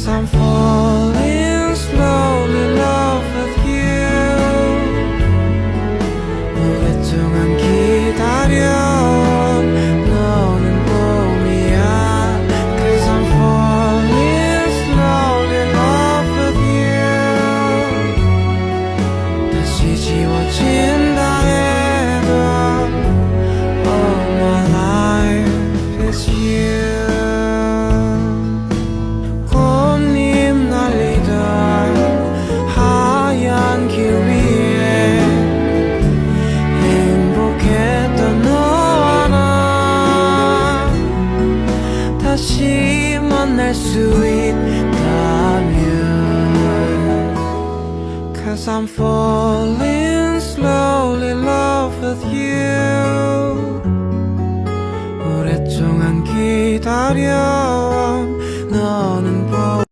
'Cause I'm falling slowly in love with you. 오랫동안 기다려 너는 봄이야. 'Cause I'm falling slowly in love with you. 다시 지워진다 해도 all my life is you. 꽃잎 날리던 하얀 길 위에 행복했던 너와 나 다시 만날 수 있다면 'Cause I'm falling slowly in love with you. 오랫동안 기다려